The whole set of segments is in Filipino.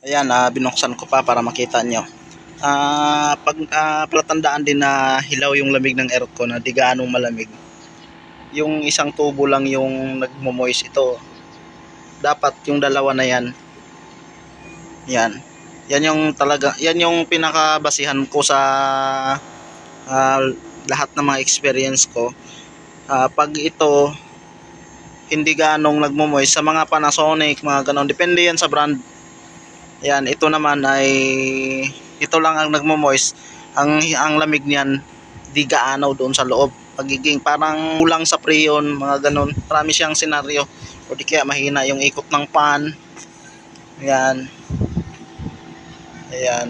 Ayan, binuksan ko pa para makita nyo. Palatandaan din na hilaw yung lamig ng aircon na di gaanong malamig. Yung isang tubo lang yung nagmo-moist ito. Dapat yung dalawa na yan. Yan. Yan yung pinakabasihan ko sa lahat ng mga experience ko. Pag ito hindi ganong nagmo-moist sa mga Panasonic, mga ganon, depende yan sa brand. Yan, ito naman ay ito lang ang nagmo-moist. Ang lamig niyan di gaano doon sa loob. Pagiging parang kulang sa preyon, mga ganon. Marami siyang senaryo. O di kaya mahina yung ikot ng fan. Yan. Ayan,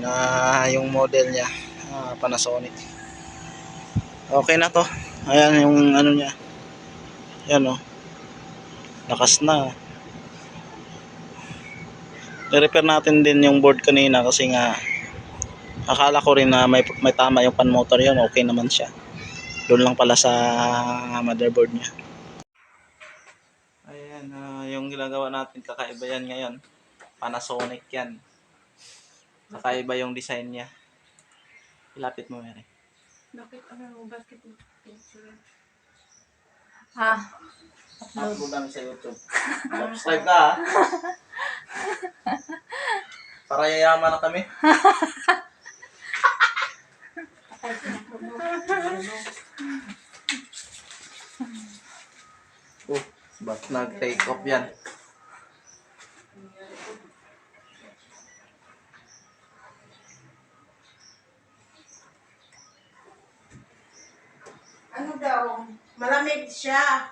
yung model niya, Panasonic. Okay na to. Ayan yung ano niya. Yan oh. Lakas na. I-repair natin din yung board kanina kasi nga akala ko rin na may tama yung pan motor yun, okay naman siya. Doon lang pala sa motherboard niya. Ayan, yung ginagawa natin, kakaiba yan ngayon. Panasonic yan. Kakaiba yung design niya. Ilapit mo, Mary. Bakit picture? Upload namin sa YouTube. Subscribe ka ha. Para yayaman na kami. Ba't nag-take off yan? Ano daw, malamig siya.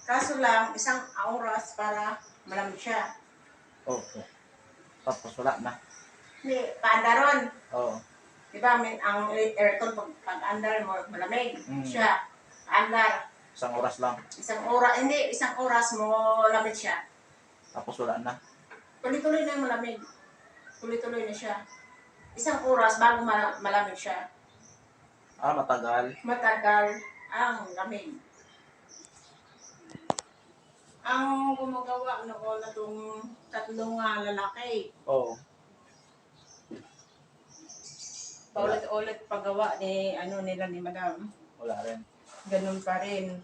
Kaso lang, isang oras para malamig siya. Oo. Tapos wala na. Hindi, paandaron. Oo. Diba, ang aircon pag andar mo, malamig siya. Andar. Isang oras lang. Isang oras mo lamig siya. Tapos wala na. Tuloy-tuloy na yung malamig. Tuloy-tuloy na siya. Isang oras bago malamig siya. Matagal. Matagal ang lamig. Ang gumagawa noon na itong tatlong lalaki. Oo. Paulit-ulit paggawa nila ni Madam. Wala rin. Ganun pa rin.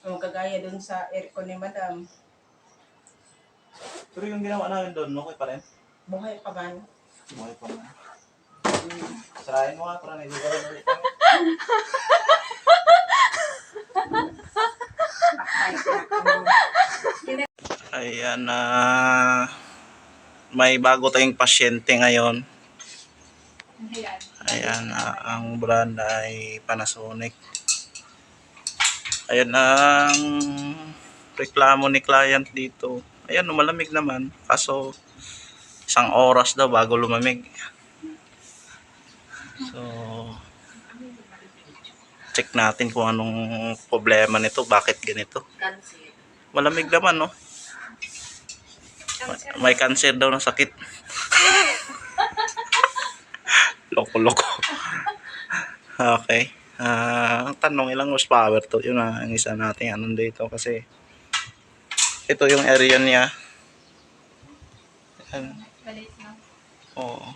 O kagaya dun sa aircon ni Madam. Pero yung ginawa namin doon, okay pa rin? Buhay pa man. Buhay pa rin. Sarayin mo nga para na hindi ka rin ulit kami. Ayan, may bago tayong pasyente ngayon. Ayan, ang brand ay Panasonic. Ayan ang reklamo ni client dito. Ayan, malamig naman. Kaso, isang oras daw bago lumamig. So, check natin kung anong problema nito. Bakit ganito? Malamig naman, no? May cancer daw na sakit. Loko-loko. Okay. Ang tanong, ilang horsepower to? Yun ang isa natin anong dito kasi ito yung area niya. Ayan. Oo.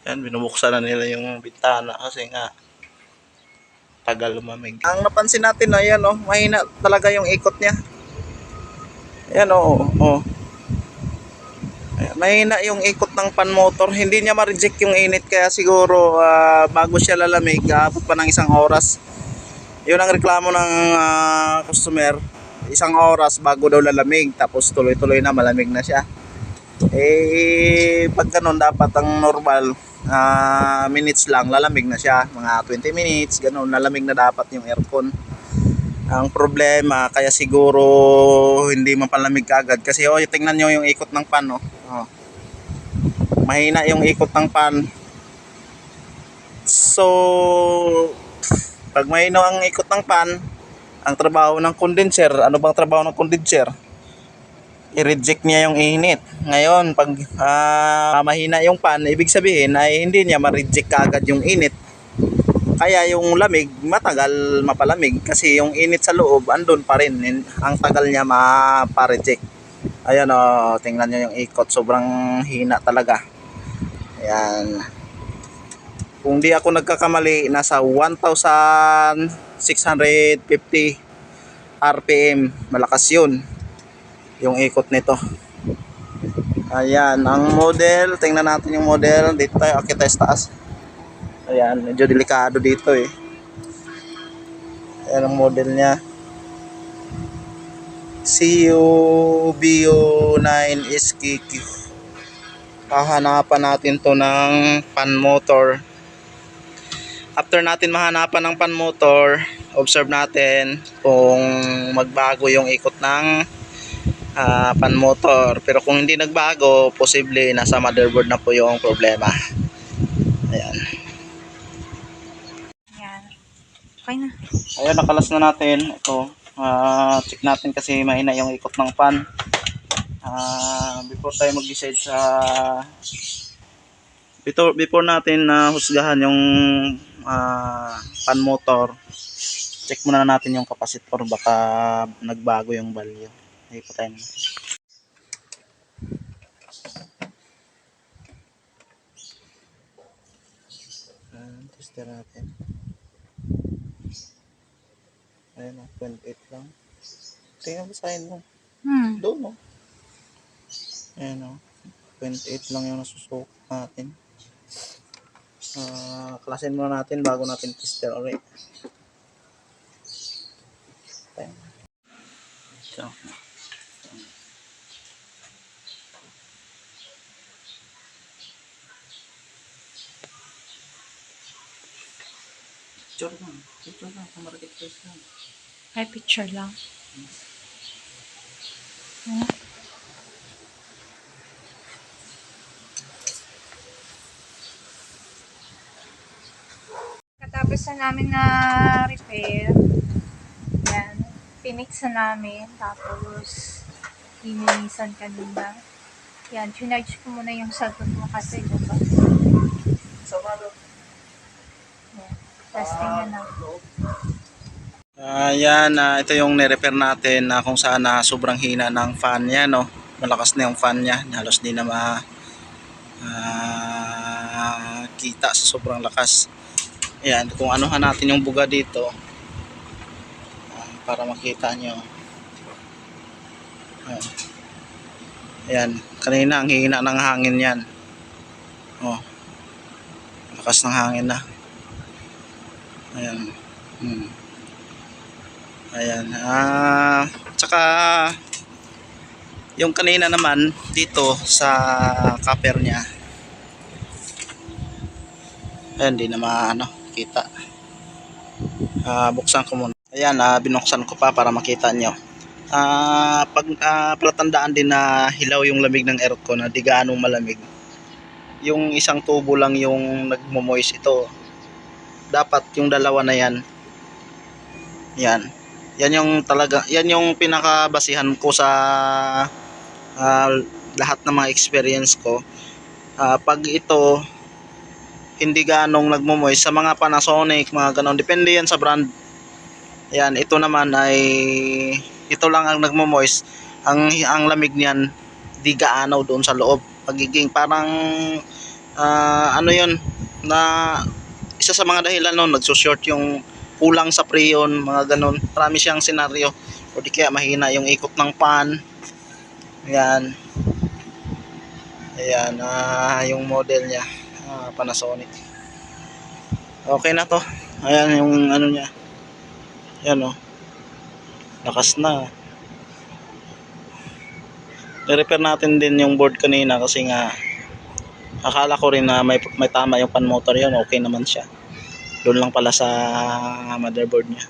Ayan, binubuksan na nila yung bintana kasi nga tagal lumamig. Ang napansin natin na yan, mahina talaga yung ikot niya. Ayan, oo. Mahina yung ikot ng pan motor. Hindi niya ma-reject yung init kaya siguro bago siya lalamig, aabot pa ng isang oras. Yun ang reklamo ng customer. Isang oras bago daw lalamig, tapos tuloy-tuloy na malamig na siya. Pag ganun dapat ang normal minutes lang lalamig na siya, mga 20 minutes ganun lalamig na dapat yung aircon. Ang problema kaya siguro hindi mapalamig kagad kasi tingnan nyo yung ikot ng pan, mahina yung ikot ng pan. So pag mahina ang ikot ng pan, ang trabaho ng condenser, ano bang trabaho ng condenser? I-reject niya yung init. Ngayon, pag mahina yung pan, ibig sabihin ay hindi niya ma-reject kaagad yung init. Kaya yung lamig, matagal mapalamig kasi yung init sa loob andun pa rin. Ang tagal niya ma-reject. Ayan tingnan nyo yung ikot, sobrang hina talaga. Ayan. Kung di ako nagkakamali, nasa 1,650 RPM. Malakas yun, yung ikot nito. Ayan, ang model. Tingnan natin yung model. Dito tayo, akit tayo sa taas. Ayan, medyo delikado dito eh. Ayan ang model niya. CUBO9SKQ. Hahanapan natin to ng fan motor. After natin mahanapan ng pan motor, observe natin kung magbago yung ikot ng pan motor. Pero kung hindi nagbago, posible nasa motherboard na po yung problema. Ayan. Yan. Okay na. Ayan, nakalas na natin. Ito, check natin kasi mahina yung ikot ng pan. Before tayo mag-decide sa before natin na husgahan yung pan motor, check muna natin yung capacitor, baka nagbago yung value. Ipatayin mo. Tester natin. Ayan, 0.8 lang. Tingnan mo sa akin mo. Doon, no? Ayan, no? 0.8 lang yung nasusok natin. Klasin muna natin bago natin tester ulit. Ayan. So, picture lang, kamarikit face lang. Ay, picture lang. Katapos na namin na repair. Yan. Pinix na namin. Tapos, lininisan kanina. Yan. Chinarge ko muna yung cellphone mo kasi diba? Sabado. Yan. Testing na. Ayan, ito yung nirepair natin na kung saan sobrang hina ng fan niya, no? Malakas na yung fan niya, halos di na kita sa sobrang lakas. Ayan, kung anuhan natin yung buga dito para makita nyo. Ayan, kanina ang hina ng hangin yan. Lakas ng hangin na. Ayan. Ayan. Tsaka yung kanina naman dito sa copper niya. Ayan, di na kita. Buksan ko muna. Ayan, binuksan ko pa para makita nyo. Palatandaan din na hilaw yung lamig ng aircon, na di gaano malamig. Yung isang tubo lang yung nagmo-moist ito. Dapat yung dalawa na yan. Yan yung talaga, yan yung pinakabasihan ko sa lahat ng mga experience ko. Pag ito hindi ganong nagmo-moist sa mga Panasonic, mga ganon, depende yan sa brand. Yan, ito naman ay ito lang ang nagmo-moist. Ang lamig niyan di gaano doon sa loob. Pagiging parang ano yun, na isa sa mga dahilan noon nagso-short yung kulang sa preyon, mga ganon. Marami siyang senaryo. O di kaya mahina yung ikot ng pan. Ayan. Ayan, yung model niya, Panasonic. Okay na to. Ayan yung ano niya. Ayan o. Lakas na. I-repair natin din yung board kanina kasi nga akala ko rin na may tama yung pan motor yun. Okay naman siya. Doon lang pala sa motherboard niya.